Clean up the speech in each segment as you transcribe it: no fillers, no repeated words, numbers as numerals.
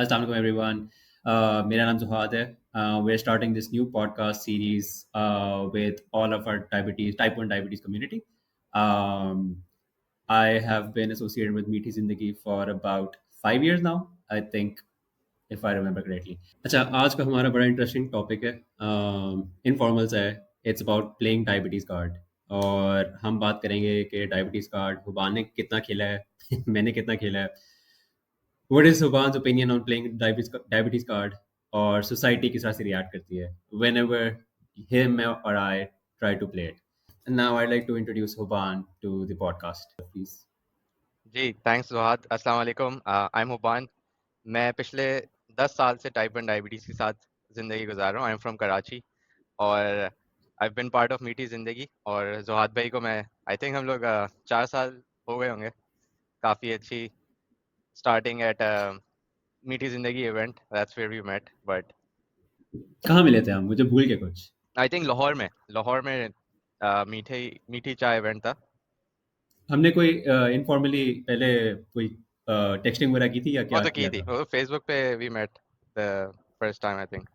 Assalamualaikum everyone. मेरा नाम जुहाद है. We're starting this new podcast series with all of our type 1 diabetes community. Um, I have been associated with Meethi Zindagi for about 5 years now, I think, if I remember correctly. अच्छा, आज का हमारा बड़ा interesting topic है. इनफॉर्मल्स है. It's about playing diabetes card. और हम बात करेंगे कि डायबिटीज कार्ड हुबान ने कितना खेला है. मैंने कितना खेला है. What is Subhan's opinion on playing diabetes card और society किस तरह से react करती है whenever him or I try to play it. And now I'd like to introduce Huban to the podcast, please. जी थैंक्स सुहाद. अस्सलाम वालेकुम. I am Huban. मैं पिछले 10 साल से टाइप 1 डायबिटीज़ के साथ ज़िंदगी गुजार रहा हूँ. आई एम फ्रॉम कराची और आई बीन पार्ट ऑफ मीठी ज़िंदगी. और जुहाद भाई को मैं आई थिंक हम लोग 4 साल हो गए होंगे. काफ़ी अच्छी starting at Meethi Zindagi event. That's where we met. But कहाँ मिले थे हम? मुझे भूल गए कुछ. आई थिंक लाहौर में मीठी चाय इवेंट था. हमने कोई इनफॉर्मली पहले कोई टेक्सटिंग वगैरह की थी या वो क्या तो की किया थी. था? वो फेसबुक पे we met the first time I think.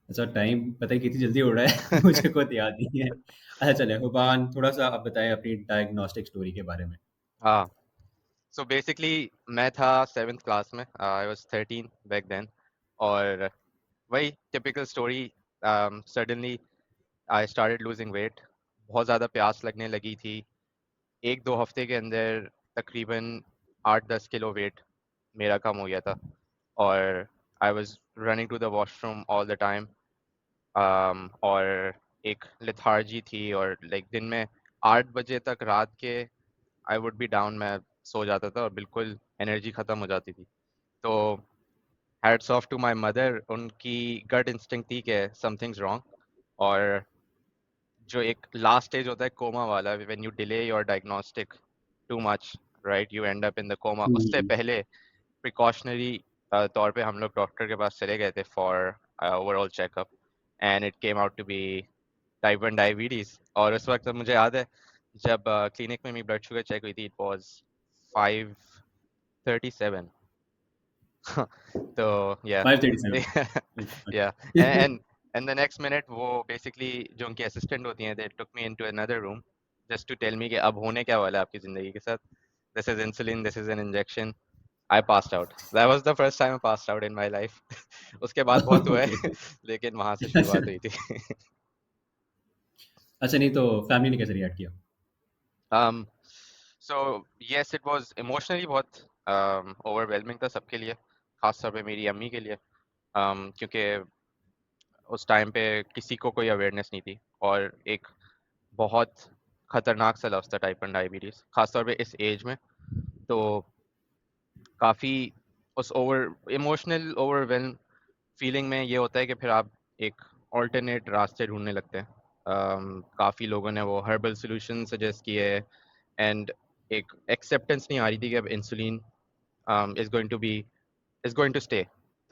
अच्छा, टाइम पता ही कितनी जल्दी हो रहा है. मुझे खुद याद नहीं है. अच्छा चले हुबान, थोड़ा सा आप बताएं अपनी डायग्नोस्टिक स्टोरी के बारे में. हाँ. सो बेसिकली मैं था 7th क्लास में. I was 13 back then. और वही typical story. Suddenly I started losing weight. बहुत ज़्यादा प्यास लगने लगी थी. 1-2 हफ्ते के अंदर तकरीबन 8-10 किलो वेट मेरा कम हो गया था. और I was running to the washroom all the time. और एक लेथार्जी थी. और लाइक दिन में 8 बजे तक रात के आई वुड बी डाउन. मैं सो जाता था और बिल्कुल एनर्जी ख़त्म हो जाती थी. तो hats off to my mother. उनकी गट इंस्टिंक्ट थी कि समथिंग्स रॉन्ग. और जो एक लास्ट स्टेज होता है कोमा वाला, when you delay your diagnostic too much, right, you end up in the coma. उससे पहले प्रिकॉशनरी तौर पे हम लोग डॉक्टर के पास चले गए थे for overall checkup. And it came out to be type 1 diabetes. और उस वक्त मुझे याद है जब क्लिनिक में मेरी ब्लड शुगर चेक हुई थी, इट वाज 537. तो yeah 537. Yeah and the next minute वो बेसिकली जो उनकी असिस्टेंट होती हैं, they took me into another room just to tell me कि अब होने क्या वाला है आपकी ज़िंदगी के साथ. This is insulin, this is an injection. I passed out. That was the first time I passed out in my life. उसके बाद बहुत हुआ है लेकिन वहाँ से शुरुआत हुई थी. अच्छा, नहीं तो फैमिली ने कैसे रिएक्ट किया? So yes, it was emotionally बहुत ओवरवेलमिंग था सबके लिए, खास तौर पे मेरी अम्मी के लिए. क्योंकि उस टाइम पे किसी को कोई अवेयरनेस नहीं थी. और एक बहुत ख़तरनाक सा लफ्ज़ था टाइप 1 डायबिटीज़, खास तौर पे इस एज में. तो काफ़ी उस इमोशनल ओवरवेल्म फीलिंग में ये होता है कि फिर आप एक ऑल्टरनेट रास्ते ढूंढने लगते हैं. काफ़ी लोगों ने वो हर्बल सॉल्यूशन सजेस्ट किए. एंड एक एक्सेप्टेंस नहीं आ रही थी कि अब insulin is going to stay.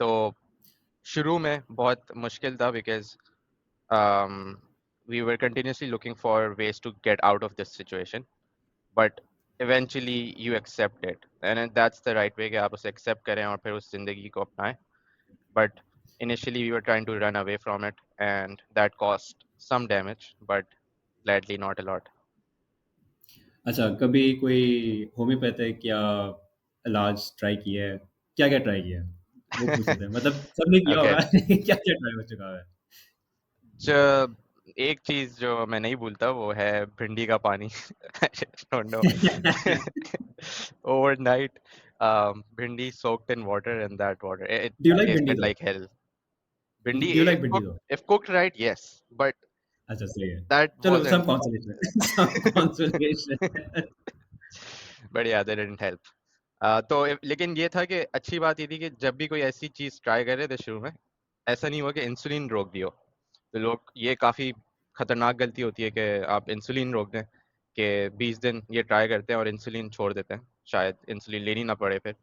तो शुरू में बहुत मुश्किल था because we were continuously looking for ways to get out of this situation, but eventually you accept it, and that's the right way कि आप उसे accept करें और फिर उस ज़िंदगी को अपनाएं. But initially we were trying to run away from it, and that caused some damage, but gladly not a lot. अच्छा, कभी कोई होम्योपैथिक या इलाज ट्राई किया है? क्या-क्या ट्राई किया है? वो पूछ रहे थे. मतलब सबने किया Okay. होगा. क्या-क्या ट्राई हो चुका है? जब एक चीज़ जो मैं नहीं भूलता वो है भिंडी का पानी. I don't know. Overnight, भिंडी soaked in water, and that water, it do you like भिंडी tasted दो? like hell. भिंडी, डू यू लाइक भिंडी दो? if cooked right, yes, but अच्छा, सही है. that चलो, some wasn't. Consolation. Some consolation. But yeah, they didn't help. तो लेकिन ये था कि अच्छी बात ये थी कि जब भी कोई ऐसी चीज़ ट्राई कर रहे थे शुरू में, ऐसा नहीं हुआ कि इंसुलिन रोक दियो. तो लोग, ये काफ़ी खतरनाक गलती होती है कि आप इंसुलिन रोक दें, कि 20 दिन ये ट्राई करते हैं और इंसुलिन छोड़ देते हैं, शायद इंसुलिन लेनी ना पड़े फिर.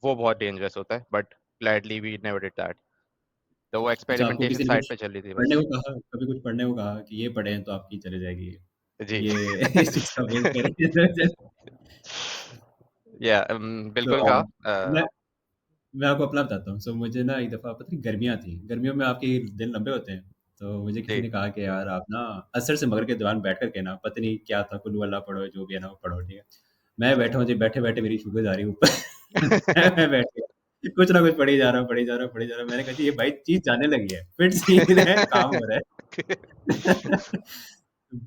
वो बहुत डेंजरस होता है. But gladly we never did that. तो वो अच्छा, आपको एक्सपेरिमेंटेशन किसी ने साइड कुछ पे चल रही थी पढ़ने बस. को कहा? कभी कुछ पढ़ने को कहा कि ये पढ़ें तो आपकी चले जाएगी, जी. ये इस चीज़ का वेट करें. या तो बिल्कुल कहा. मैं मैं आपको अपना बताता हूँ। सो मुझे ना एक दफ़ा पता नहीं गर्मियाँ थी, गर्मियों में आपके दिन लंबे होते हैं, तो मुझे किसी जी। ने कहा कि यार आप ना असर से मगर के दौरान बैठ कर के ना पता नहीं क्या था, कुल हुवल्लाह पढ़ो, जो भी है ना वो पढ़ो, ठीक है। मैं बैठा हूँ जी, बैठे-बैठे मेरी शुगर आ रही है ऊपर। मैं बैठ गया, कुछ ना कुछ पढ़ी जा रहा हूँ, पढ़ी जा रहा हूँ, पढ़ी जा रहा हूँ। मैंने कहा जी ये भाई चीज़ जाने लगी है, फिर सीन है, काम हो रहा है।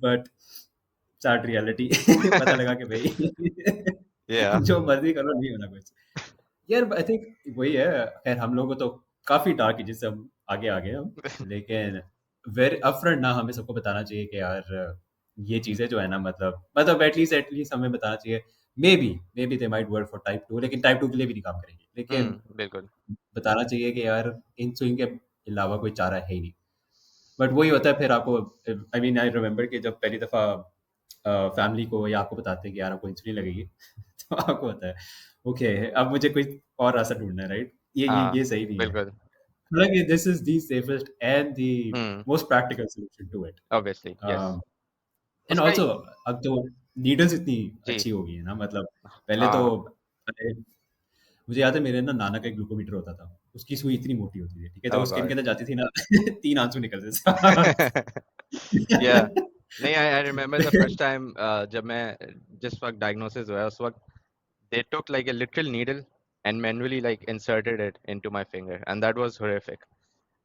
बट सैड रियलिटी पता लगा कि भई या जो मर्ज़ी कर लो नहीं होना कुछ। यार आई थिंक वही है। खैर हम लोगों को तो काफ़ी डार्क है जिससे हम आगे आ गए हम। लेकिन वेरी अपफ्रंट ना हमें सबको बताना चाहिए कि यार ये चीज़ें जो है ना मतलब एटलीस्ट हमें बताना चाहिए। May be they might work for type 2 लेकिन टाइप 2 के लिए भी नहीं काम करेंगे। लेकिन बिल्कुल। बताना चाहिए कि यार इन स्विंग के अलावा कोई चारा है ही नहीं। बट वही होता है फिर आपको आई मीन आई रिमेंबर कि जब पहली दफ़ा फैमिली को या आपको बताते हैं कि यार आपको इंसुलिन लगेगी तो आपको होता है ओके अब मुझे कोई और रास्ता ढूँढना है राइट? हाँ, ये सही नहीं है। बिल्कुल। हालाँकि this is the safest and the hmm, most practical solution to it. Obviously, yes. And उसका आल्सो अब तो नीडल्स इतनी जी, अच्छी हो गई है ना मतलब पहले तो हाँ। अरे, मुझे याद है मेरे ना नाना का एक ग्लूकोमीटर होता था। उसकी सुई इतनी मोटी होती थी, ठीक है? जब ओह वो स्किन के गॉड! अंदर जाती थी ना 3 आंसू निकलते थे साथ। या नहीं, I remember the first time जब मैं जिस वक़्त डायग्नोसिस हुआ उस वक़्त they took like a literal needle and manually like inserted it into my finger and that was horrific.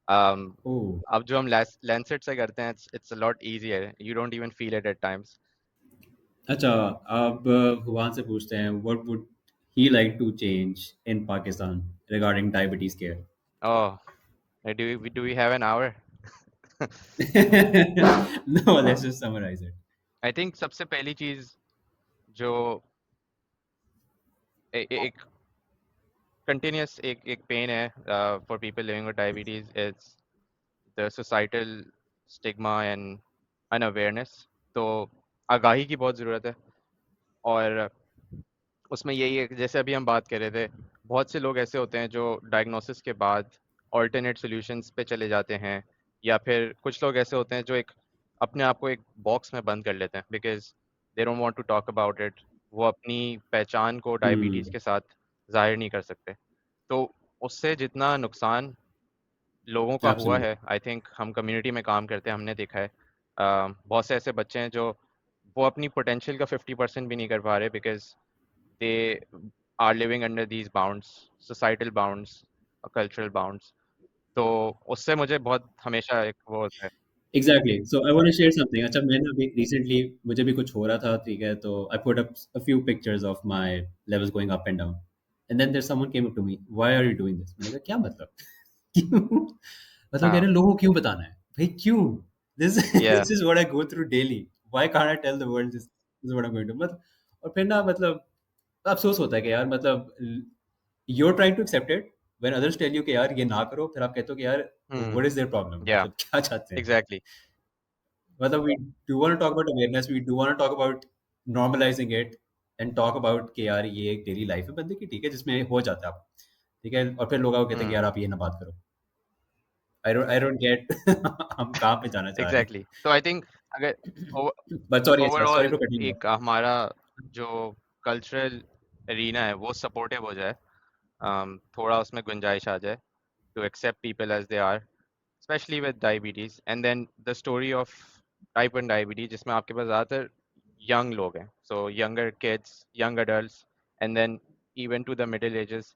Um, ओह! अब जो हम lancet से करते हैं it's a lot easier. You don't even feel it at times. अच्छा, अब Hwan से पूछते हैं what would he like to change in Pakistan regarding diabetes care? Oh, do we have an hour? No let's just summarise it. I think सबसे पहली चीज जो एक continuous एक pain है for people living with diabetes is the societal stigma and unawareness. तो आगाही की बहुत ज़रूरत है और उसमें यही है कि जैसे अभी हम बात कर रहे थे बहुत से लोग ऐसे होते हैं जो डायग्नोसिस के बाद ऑल्टरनेट सॉल्यूशंस पे चले जाते हैं या फिर कुछ लोग ऐसे होते हैं जो एक अपने आप को एक बॉक्स में बंद कर लेते हैं because they don't want to talk about it. वो अपनी पहचान को डायबिटीज़ हम्म, के साथ जाहिर नहीं कर सकते। तो उससे जितना नुकसान लोगों का हुआ है एब्सोल्युटली। आई थिंक हम कम्युनिटी में काम करते हैं हमने देखा है बहुत से ऐसे बच्चे हैं जो वो अपनी पोटेंशियल का 50% भी नहीं कर पा रहे because they are living under these bounds, societal bounds, cultural bounds. तो उससे मुझे बहुत हमेशा एक वो होता है। Exactly so I want to share something. अच्छा मैंने अभी रिसेंटली मुझे भी कुछ हो रहा था, ठीक है? तो I put up a few pictures of my levels going up and down and then there someone came up to me why are you doing this? मैंने कहा क्या मतलब? क्यों? मतलब कह रहे हाँ, हैं लोगों को क्यों बताना है? भाई क्यों? दिस या this is what I go through daily. Why can't I tell the world this is what I am going to मतलब और फिर ना मतलब अफ़सोस होता है कि यार मतलब you are trying to accept it when others tell you कि यार ये ना करो, फिर आप कहते हो कि यार व्हाट इज़ देयर प्रॉब्लम? या मतलब क्या चाहते हैं? एग्जैक्टली। मतलब we do want to talk about awareness, we do want to talk about normalizing it and talk about कि यार ये एक डेली लाइफ है बंदे की, ठीक है? जिसमें हो जाता है आप, ठीक है? और फिर लोग आपको कहते हैं कि हम्म, यार आप ये ना बात करो। आई डोंट गेट हम कहाँ पे जाना चाह रहे एग्जैक्टली। तो आई थिंक अगर हैं। बट सॉरी अच्छा sorry overall to cutting you एक हमारा जो कल्चरल एरिना है वो सपोर्टिव हो जाए, थोड़ा उसमें गुंजाइश आ जाए to accept people as they are, especially with diabetes. And then the story of type 1 diabetes, जिसमें आपके पास ज़्यादातर young लोग हैं, so younger kids, young adults, and then even to the middle ages,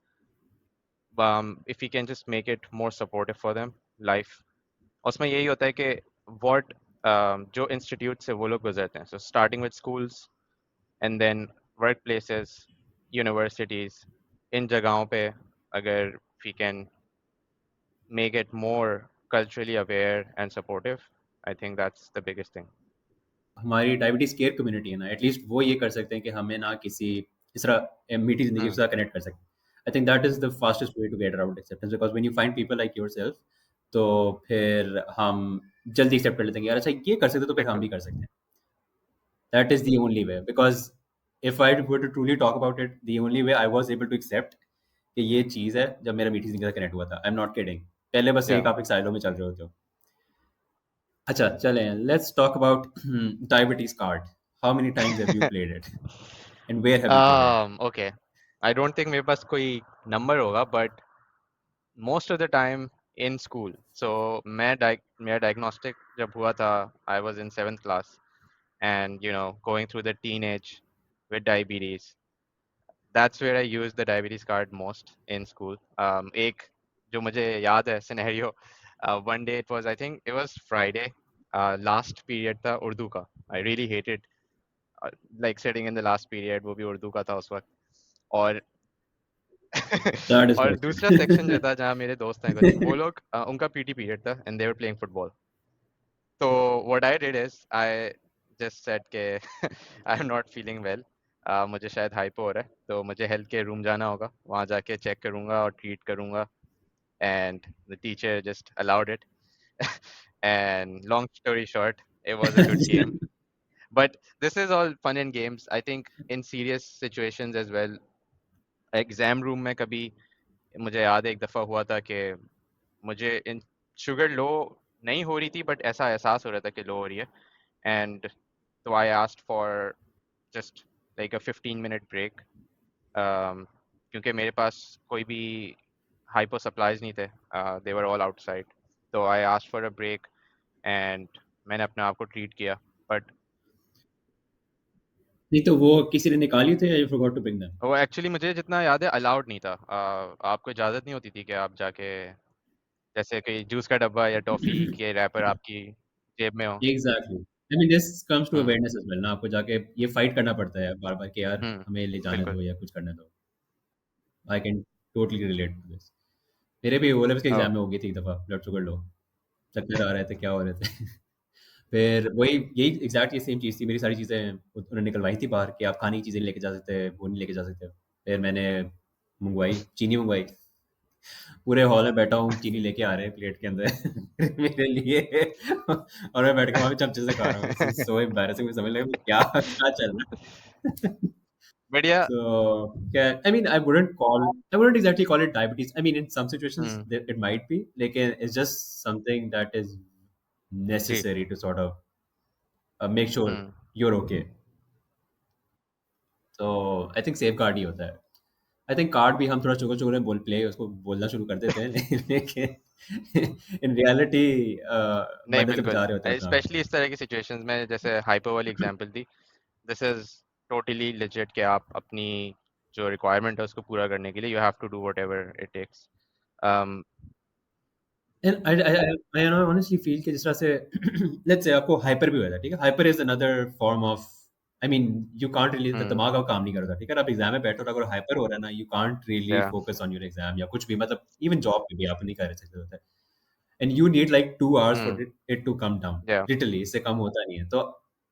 if we can just make it more supportive for them, life. उसमें यही होता है कि what जो institute से वो लोग गुजरते हैं, so starting with schools and then workplaces, universities, इन जगहों पे अगर we can make it more culturally aware and supportive, I think that's the biggest thing. हमारी डायबिटीज केयर कम्युनिटी है ना, एटलीस्ट वो ये कर सकते हैं कि हमें ना किसी इस तरह मीठी जिंदगी के Hmm. साथ कनेक्ट कर सकें। I think that is the fastest way to get around acceptance because when you find people like yourself तो फिर हम जल्दी एक्सेप्ट कर लेते हैं कि यार अच्छा ये कर सकते तो फिर हम बिल्कुल। भी कर सकते हैं। That is the only way because if I were to truly talk about it the only way I was able to accept कि ये चीज़ है जब मेरा मीठी जिंदगी से कनेक्ट हुआ था। आई एम नॉट किडिंग। पहले बस Yeah. एक आप एक साइलो में चल रहे होते हो। अच्छा चलें, let's talk about diabetes card. How many times have you played it and where have you played it? Okay. I don't think मेरे पास कोई नंबर होगा, but most of the time in school. So मेरा diagnostic जब हुआ था, I was in 7th class, and going through the teenage with diabetes. That's where I used the diabetes card most in school. एक जो मुझे याद है scenario, one day it was, I think it was Friday, last period था उर्दू का. I really hated like sitting in the last period, वो भी उर्दू का था उस वक्त. और That is और दूसरा सेक्शन जो frustrating. था जहाँ मेरे दोस्त हैं कुछ, वो लोग उनका पीटी पीरियड था and they were playing football. तो what I did is I just said के I am not feeling well, मुझे शायद हाइपो हो रहा है, तो मुझे हेल्थ के रूम जाना होगा, वहाँ जाके चेक करूँगा और ट्रीट करूँगा. And the teacher just allowed it. And long story short, it was a good game. But this is all fun and games. I think in serious situations as well, exam room में कभी मुझे याद है एक दफ़ा हुआ था कि मुझे इन शुगर लो नहीं हो रही थी, बट ऐसा एहसास हो रहा था कि लो हो रही है. एंड तो I asked for just like a 15-minute break, क्योंकि मेरे पास कोई भी हाइपो सप्लाईज नहीं थे, दे वर ऑल आउटसाइड. तो I asked for a break and मैंने अपने आप को ट्रीट किया. बट नहीं तो वो किसी ने निकाली थे या you forgot to bring them? वो एक्चुअली मुझे जितना याद है अलाउड नहीं था. आपको इजाज़त नहीं होती थी कि आप जाके जैसे कि जूस का डब्बा या टॉफ़ी के रैपर आपकी जेब में हो. Exactly. I mean, this comes to hmm, awareness as well ना, आपको जाके ये फाइट करना पड़ता है बार-बार कि यार हुँ, हमें ले जाने बिल्कुल. दो या कुछ करने दो. I can totally relate to this. मेरे भी ओ लेवल्स के ओह! एग्जाम में हो गई थी एक दफ़ा ब्लड शुगर लो. चक्कर आ रहे थे, क्या हो रहे थे. फिर वही यही एग्ज़ैक्ट ये सेम चीज़ थी, मेरी सारी चीज़ें उन्होंने निकलवाई थी बाहर कि आप खाने की चीज़ें नहीं लेके जा सकते, वो नहीं लेके जा सकते. फिर मैंने मँगवाई, चीनी मँगवाई. पूरे हॉल में बैठा हूँ, चीनी लेके आ रहे हैं प्लेट के अंदर मेरे लिए और मैं बैठ के वहाँ पे चमचे से खा रहा हूँ. This is so embarrassing. मुझे समझ लगा क्या क्या चल रहा है. बढ़िया. So, yeah, I mean, I wouldn't exactly call it diabetes. I mean, in some situations, hmm, it might be. Like, it's just something that is ji. necessary to sort of make sure hmm, you're okay. So, I think safeguard ही होता है. I think card भी हम थोड़ा चुकर-चुकर में बोल play उसको बोलना शुरू कर देते हैं लेकिन in reality नहीं मरने से बिल्कुल. बचा रहे होते हैं अपना आप. स्पेशली इस तरह की सिचुएशंस में, जैसे हाइपर वाली example the, this is totally legit कि आप अपनी जो रिक्वायरमेंट है उसको पूरा करने के लिए you have to do whatever it takes. Um, And I know honestly feel कि जिस तरह से let's say आपको हाइपर भी हो जाता है, ठीक है? Hyper is another form of I mean you can't really हुँ, दिमाग आपका काम नहीं कर रहा, ठीक है? आप एग्ज़ाम में बैठे हो अगर हाइपर हो रहा है ना, you can't really या, focus on your exam या कुछ भी मतलब even जॉब पे भी आप नहीं कर सकते होते. And you need like 2 hours for hmm, it to come down. या, Literally इससे कम होता नहीं है. तो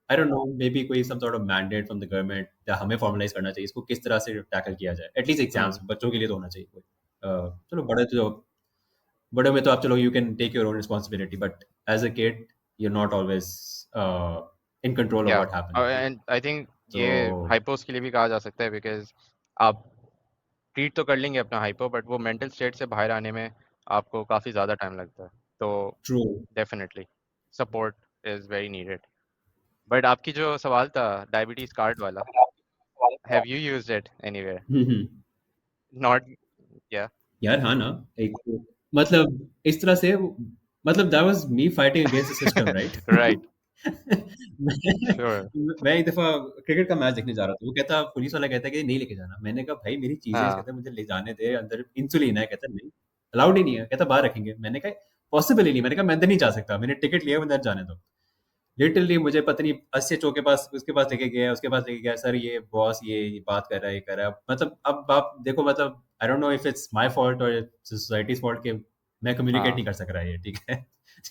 I don't know maybe कोई some sort of mandate from the government या हमें formalize करना चाहिए इसको किस तरह से टैकल किया जाए. At least हुँ, एग्ज़ाम्स बच्चों के लिए तो होना चाहिए कोई. चलो बड़े में तो आप चलो you can take your own responsibility, but as a kid you're not always in control of या. what happens, right? And I think ये So हाइपोस के लिए भी कहा जा सकता है, बिकॉज़ आप ट्रीट तो कर लेंगे अपना हाइपो, बट वो मेंटल स्टेट से बाहर आने में आपको काफ़ी ज़्यादा टाइम लगता है. तो true. Definitely support is very needed. But आपकी जो सवाल था डायबिटीज़ कार्ड वाला, have you used it anywhere? Hmm. Not. या. यार हाँ ना एक मतलब इस तरह से मतलब that was me fighting against the system, right? Right. Sure. मैं एक दफा क्रिकेट का मैच देखने जा रहा था. वो कहता पुलिस वाला कहता है कि नहीं लेके जाना. मैंने कहा भाई मेरी चीजें हाँ, कहता मुझे ले जाने दे अंदर इंसुलिन है. कहता नहीं अलाउड ही नहीं है. कहता बाहर रखेंगे. मैंने कहा पॉसिबल ही नहीं. मैंने कहा मैं अंदर नहीं जा सकता. मैंने टिकट लिया अंदर जाने दो. लिटरली मुझे पता नहीं एसएचओ के पास उसके पास लेके गया उसके पास लेके गया सर ये बॉस ये बात कर रहा है ये कर रहा है मतलब अब आप देखो मतलब I don't know if it's my fault और सोसाइटीज फॉल्ट कि मैं कम्युनिकेट हाँ, नहीं कर सक रहा है ये ठीक है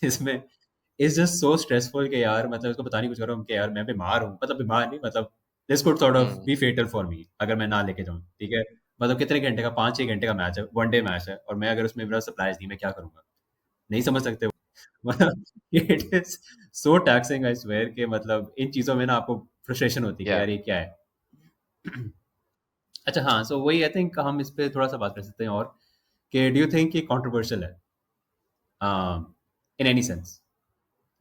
इसमें इट्स जस्ट सो स्ट्रेसफुल कि यार मतलब उसको पता नहीं कुछ कर रहा हूँ कि यार मैं बीमार हूँ मतलब बीमार नहीं मतलब this could sort of hmm, be fatal for me अगर मैं ना लेके जाऊँ ठीक है मतलब कितने घंटे का 5-6 घंटे का मैच है वन डे मैच है और मैं अगर उसमें मेरा सप्लाईज नहीं मैं क्या करूंगा नहीं समझ सकते हो मतलब it is so taxing I swear कि मतलब इन चीज़ों में ना आपको फ्रस्ट्रेशन होती है कि या. यार ये क्या है. अच्छा हाँ सो वही आई थिंक हम इस पे थोड़ा सा बात कर सकते हैं और कि डू यू थिंक ये कंट्रोवर्शियल है in any sense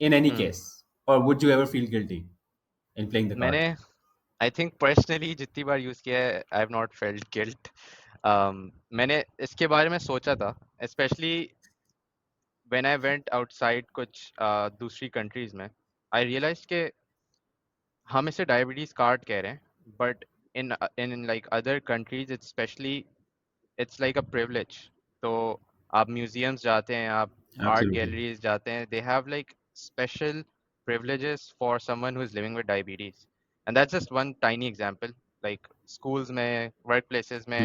in any um. Case और would you ever feel guilty in playing the मैंने कार्ड. आई थिंक पर्सनली जितनी बार यूज़ किया है, I have not felt guilt. मैंने इसके बारे में सोचा था, specially when I went outside कुछ दूसरी कंट्रीज में। आई रियलाइज के हम इसे डायबिटीज कार्ड कह रहे हैं, but in like other countries it's specially it's like a privilege. तो आप म्यूजियम्स जाते हैं, आप आर्ट Absolutely. गैलरीज जाते हैं, they have like special privileges for someone who is living with diabetes. And that's just one tiny example. Like schools में, workplaces में,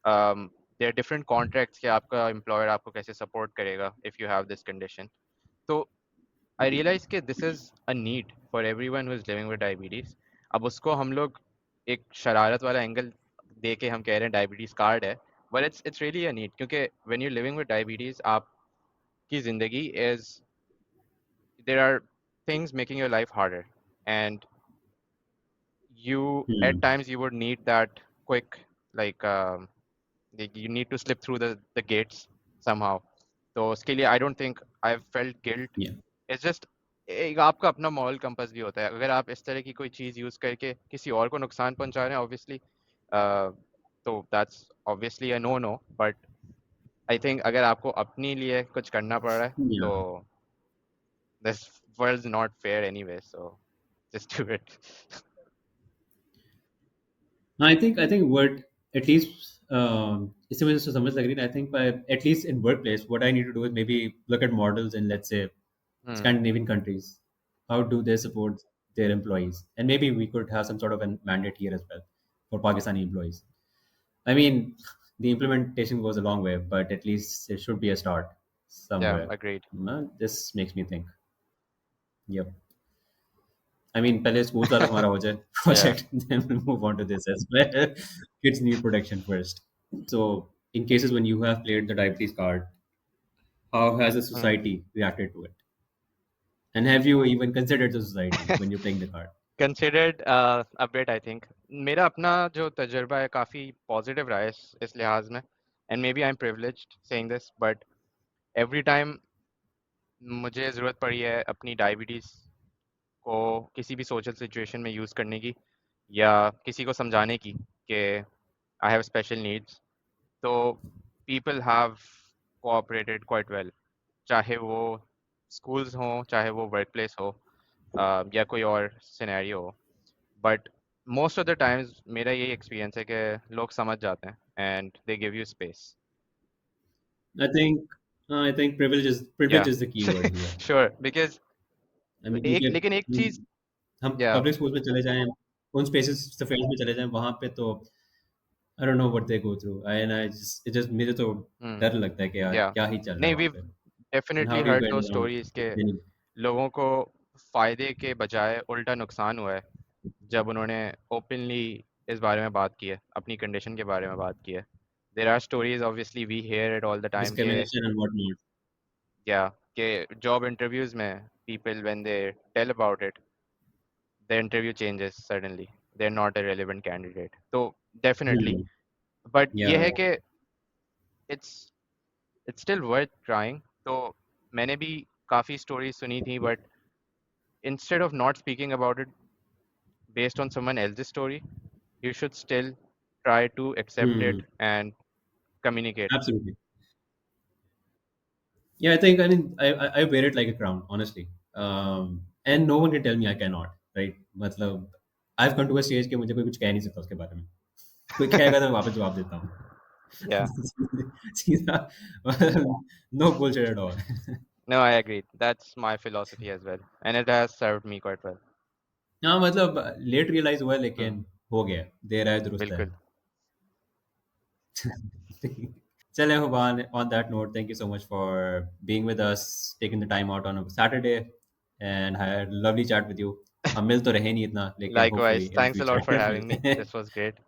Hmm. there are different contracts कि आपका employer आपको कैसे support करेगा if you have this condition. तो I realize कि this is a need for everyone who is living with diabetes. अब उसको हम लोग एक शरारत वाला एंगल दे के हम कह रहे हैं डायबिटीज कार्ड है, but it's really a need, क्योंकि when you're living with diabetes आपकी जिंदगी is there are things making your life harder, and you at Hmm. times you would need that quick, like you need to slip through the gates somehow. तो उसके लिए I don't think I've felt guilt. Yeah. It's just एक आपका अपना moral compass भी होता है। अगर आप इस तरह की कोई चीज़ यूज़ करके किसी और को नुकसान पहुंचा रहे हैं, ऑब्वियसली तो that's obviously a no no. But I think अगर आपको अपने लिए कुछ करना पड़ रहा है, Yeah. तो this world is not fair anyway, so just do it. I think what at least इससे मुझे समझ लग रही है. I think by at least in workplace, what I need to do is maybe look at models in, let's say, hmm, Scandinavian countries. How do they support their employees? And maybe we could have some sort of a mandate here as well for Pakistani employees. I mean, the implementation goes a long way, but at least there should be a start या somewhere. Agreed. This makes me think. Yep. I mean, पहले schools वाला हमारा हो जाए या project, then we'll move on to this as well. Kids need protection first. So, in cases when you have played the diabetes card, how has the society reacted to it? And have you even considered the society when you're playing the card? Considered a bit I think. मेरा अपना जो तजुर्बा है काफ़ी positive रहा है इस लिहाज में, and maybe I am privileged saying this, but every time मुझे ज़रूरत पड़ी है अपनी डायबिटीज़ को किसी भी सोशल सिचुएशन में यूज़ करने की, या किसी को समझाने की कि आई हैव स्पेशल नीड्स, तो people have cooperated quite well. चाहे वो स्कूल्स हों, चाहे वो वर्क प्लेस हो, या कोई और सिनेरियो हो, but most of the times मेरा यही एक्सपीरियंस है कि लोग समझ जाते हैं and they give you space. I think या privilege is the key word here. Sure, because I mean, एक क्योंकि लेकिन एक चीज़। हम या पब्लिक स्कूल में चले जाएं, उन स्पेसेस स्पेस में चले जाएं, वहां पे तो I don't know what they go through. And I just it just मुझे तो डर लगता है कि यार या क्या ही चल रहा नहीं, है वी वहां पे. And how definitely do you heard get दो around स्टोरीज के many? लोगों को फायदे के बजाय उल्टा नुकसान हुआ है जब उन्होंने ओपनली इस बारे में बात की है, अपनी कंडीशन के बारे में बात की है। There are stories obviously we hear it all the time के, Discrimination and whatnot. या कि जॉब इंटरव्यूज में people when they tell about it, the interview changes suddenly, they are not a relevant candidate. तो definitely, Hmm. But ये Yeah, है yeah. कि it's it's still worth trying. तो मैंने भी काफ़ी स्टोरीज सुनी थी, but instead of not speaking about it based on someone else's story, you should still try to accept it Hmm. and communicate. Absolutely. Yeah, I mean I wear it like a crown, honestly. And no one can tell me I cannot, right? मतलब I've come to a stage कि मुझे कोई कुछ कह नहीं सकता उसके बारे में. कोई कहेगा तो मैं वापस जवाब देता हूँ. Yeah, सीधा no bullshit at all. no, I agree. That's my philosophy as well, and it has served me quite well. हाँ मतलब लेट रियलाइज हुआ Hmm, लेकिन हो गया. देर आए दुरुस्त है. बिल्कुल। चलें Huban, on that note, thank you so much for being with us, taking the time out on a Saturday, and I had a lovely chat with you. हम मिल तो रहे नहीं इतना, लेकिन hopefully Likewise, in thanks a lot future for having मिलते me. हैं. This was great.